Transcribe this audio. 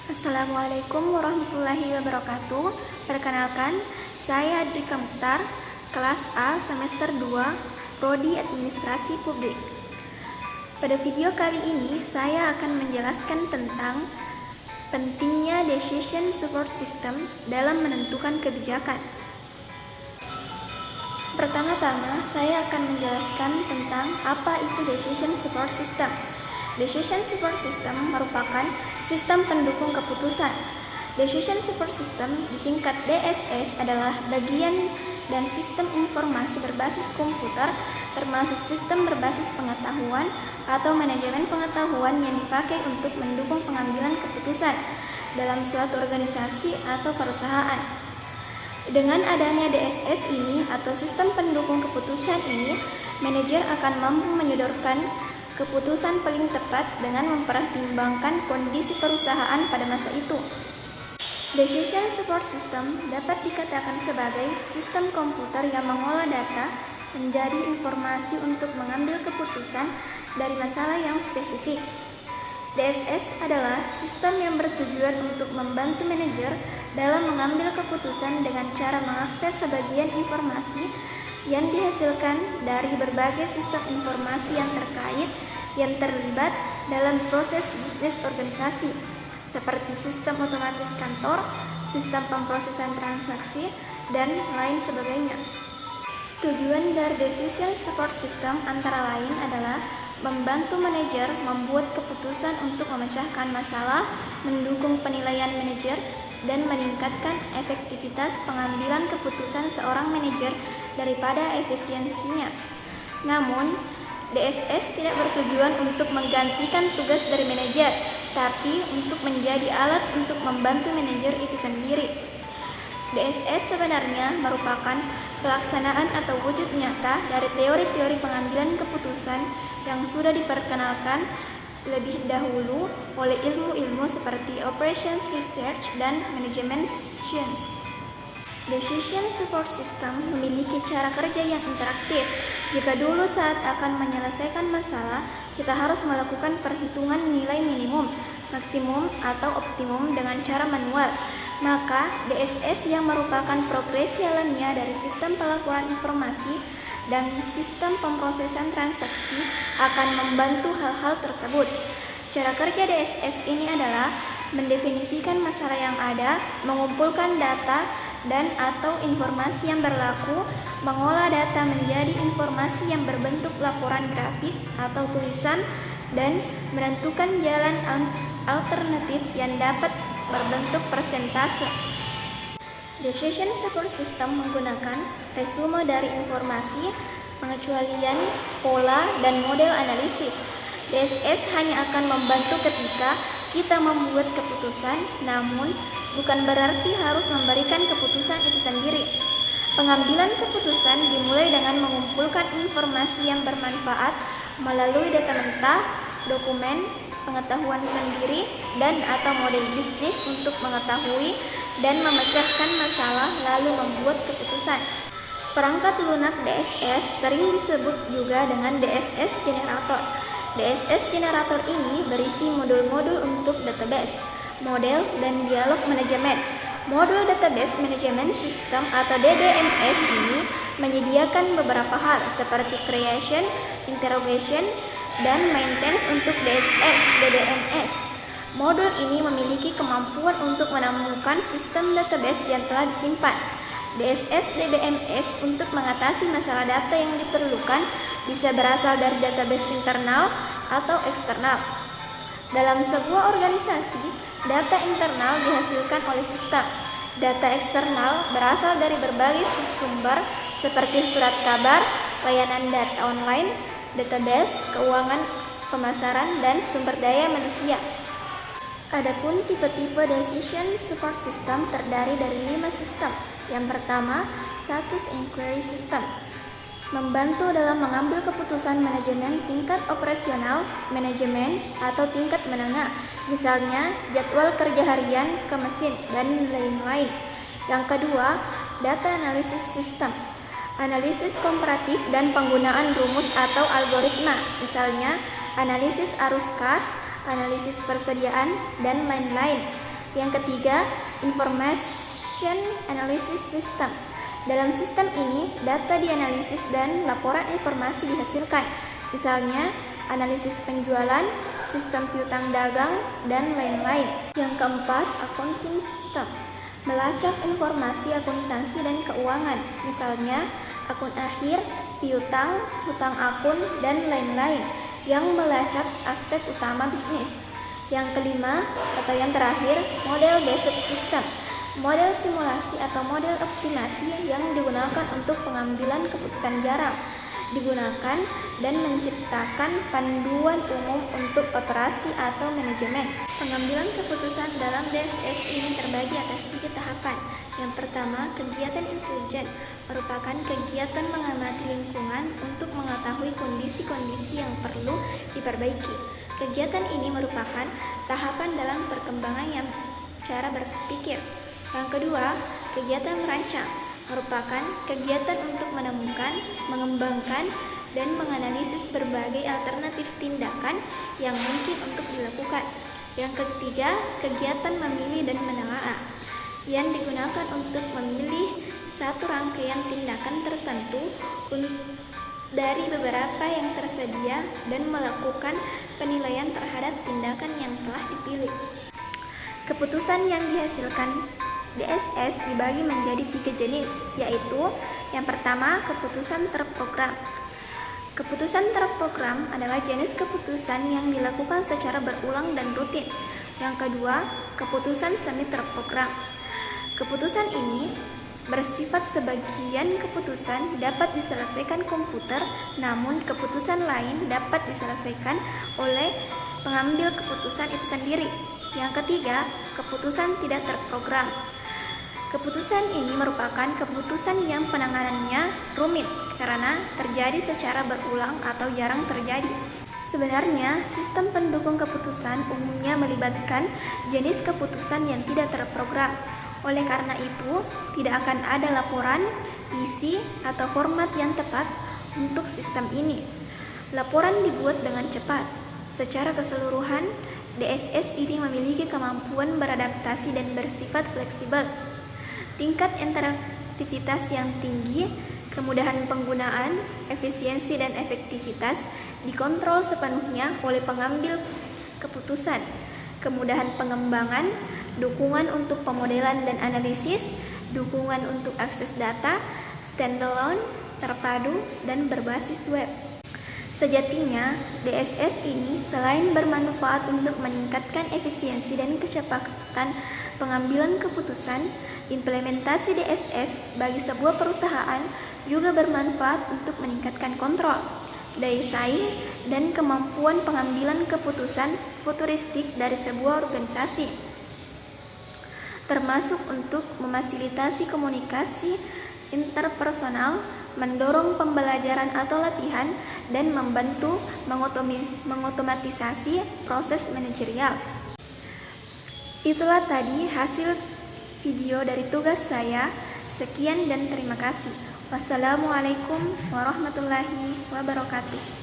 Assalamualaikum warahmatullahi wabarakatuh. Perkenalkan, saya Adrika Mukhtar, kelas A semester 2, Prodi Administrasi Publik. Pada video kali ini, saya akan menjelaskan tentang pentingnya Decision Support System dalam menentukan kebijakan. Pertama-tama, saya akan menjelaskan tentang apa itu Decision Support System. Decision Support System merupakan sistem pendukung keputusan. Decision Support System, disingkat DSS, adalah bagian dan sistem informasi berbasis komputer, termasuk sistem berbasis pengetahuan atau manajemen pengetahuan yang dipakai untuk mendukung pengambilan keputusan dalam suatu organisasi atau perusahaan. Dengan adanya DSS ini atau sistem pendukung keputusan ini, manajer akan mampu menyodorkan keputusan paling tepat dengan mempertimbangkan kondisi perusahaan pada masa itu. Decision Support System dapat dikatakan sebagai sistem komputer yang mengolah data menjadi informasi untuk mengambil keputusan dari masalah yang spesifik. DSS adalah sistem yang bertujuan untuk membantu manajer dalam mengambil keputusan dengan cara mengakses sebagian informasi yang dihasilkan dari berbagai sistem informasi yang terlibat dalam proses bisnis organisasi, seperti sistem otomatis kantor, sistem pemrosesan transaksi, dan lain sebagainya. Tujuan dari Decision Support System antara lain adalah membantu manajer membuat keputusan untuk memecahkan masalah, mendukung penilaian manajer, dan meningkatkan efektivitas pengambilan keputusan seorang manajer daripada efisiensinya. Namun, DSS tidak bertujuan untuk menggantikan tugas dari manajer, tapi untuk menjadi alat untuk membantu manajer itu sendiri. DSS sebenarnya merupakan pelaksanaan atau wujud nyata dari teori-teori pengambilan keputusan yang sudah diperkenalkan lebih dahulu oleh ilmu-ilmu seperti Operations Research dan Management Science. Decision Support System memiliki cara kerja yang interaktif. Jika dulu saat akan menyelesaikan masalah, kita harus melakukan perhitungan nilai minimum, maksimum, atau optimum dengan cara manual, maka DSS yang merupakan progresi alamiah dari sistem pelaporan informasi dan sistem pemrosesan transaksi akan membantu hal-hal tersebut. Cara kerja DSS ini adalah mendefinisikan masalah yang ada, mengumpulkan data dan atau informasi yang berlaku, mengolah data menjadi informasi yang berbentuk laporan grafik atau tulisan, dan menentukan jalan alternatif yang dapat berbentuk persentase. Decision Support System menggunakan resume dari informasi, pengecualian, pola, dan model analisis. DSS hanya akan membantu ketika kita membuat keputusan, namun bukan berarti harus memberikan keputusan itu sendiri. Pengambilan keputusan dimulai dengan mengumpulkan informasi yang bermanfaat melalui data mentah, dokumen, pengetahuan sendiri, dan atau model bisnis untuk mengetahui dan memecahkan masalah lalu membuat keputusan. Perangkat lunak DSS sering disebut juga dengan DSS Generator. DSS Generator ini berisi modul-modul untuk database, model, dan dialog manajemen. Modul Database Management System atau DBMS ini menyediakan beberapa hal seperti creation, interrogation, dan maintenance untuk DSS DBMS. Modul ini memiliki kemampuan untuk menemukan sistem database yang telah disimpan. DSS DBMS untuk mengatasi masalah data yang diperlukan bisa berasal dari database internal atau eksternal. Dalam sebuah organisasi, data internal dihasilkan oleh sistem. Data eksternal berasal dari berbagai sumber seperti surat kabar, layanan data online, database, keuangan, pemasaran, dan sumber daya manusia. Adapun tipe-tipe Decision Support System terdiri dari 5 sistem. Yang pertama, Status Inquiry System, membantu dalam mengambil keputusan manajemen tingkat operasional, manajemen, atau tingkat menengah, misalnya jadwal kerja harian ke mesin, dan lain-lain. Yang kedua, Data Analysis System, analisis komparatif dan penggunaan rumus atau algoritma, misalnya analisis arus kas, analisis persediaan, dan lain-lain. Yang ketiga, Information Analysis System. Dalam sistem ini, data dianalisis dan laporan informasi dihasilkan. Misalnya, analisis penjualan, sistem piutang dagang, dan lain-lain. Yang keempat, Accounting System. Melacak informasi akuntansi dan keuangan. Misalnya, akun akhir, piutang, hutang akun, dan lain-lain yang melacak aspek utama bisnis. Yang kelima atau yang terakhir, Model Based System. Model simulasi atau model optimasi yang digunakan untuk pengambilan keputusan jarang digunakan dan menciptakan panduan umum untuk operasi atau manajemen. Pengambilan keputusan dalam DSS ini terbagi atas 3 tahapan. Yang pertama, kegiatan intelijen merupakan kegiatan mengamati lingkungan untuk mengetahui kondisi-kondisi yang perlu diperbaiki. Kegiatan ini merupakan tahapan dalam perkembangan yang cara berpikir. Yang kedua, kegiatan merancang merupakan kegiatan untuk menemukan, mengembangkan, dan menganalisis berbagai alternatif tindakan yang mungkin untuk dilakukan. Yang ketiga, kegiatan memilih dan menelaah yang digunakan untuk memilih satu rangkaian tindakan tertentu dari beberapa yang tersedia dan melakukan penilaian terhadap tindakan yang telah dipilih. Keputusan yang dihasilkan DSS dibagi menjadi 3 jenis, yaitu yang pertama, keputusan terprogram. Keputusan terprogram adalah jenis keputusan yang dilakukan secara berulang dan rutin. Yang kedua, keputusan semi terprogram. Keputusan ini bersifat sebagian keputusan dapat diselesaikan komputer, namun keputusan lain dapat diselesaikan oleh pengambil keputusan itu sendiri. Yang ketiga, keputusan tidak terprogram. Keputusan ini merupakan keputusan yang penanganannya rumit karena terjadi secara berulang atau jarang terjadi. Sebenarnya, sistem pendukung keputusan umumnya melibatkan jenis keputusan yang tidak terprogram. Oleh karena itu, tidak akan ada laporan, isi, atau format yang tepat untuk sistem ini. Laporan dibuat dengan cepat. Secara keseluruhan, DSS ini memiliki kemampuan beradaptasi dan bersifat fleksibel. Tingkat interaktivitas yang tinggi, kemudahan penggunaan, efisiensi dan efektivitas dikontrol sepenuhnya oleh pengambil keputusan. Kemudahan pengembangan, dukungan untuk pemodelan dan analisis, dukungan untuk akses data, standalone, terpadu, dan berbasis web. Sejatinya, DSS ini selain bermanfaat untuk meningkatkan efisiensi dan kecepatan pengambilan keputusan, implementasi DSS bagi sebuah perusahaan juga bermanfaat untuk meningkatkan kontrol, daya saing, dan kemampuan pengambilan keputusan futuristik dari sebuah organisasi, termasuk untuk memfasilitasi komunikasi interpersonal, mendorong pembelajaran atau latihan, dan membantu mengotomatisasi proses manajerial. Itulah tadi hasil video dari tugas saya. Sekian dan terima kasih. Wassalamualaikum warahmatullahi wabarakatuh.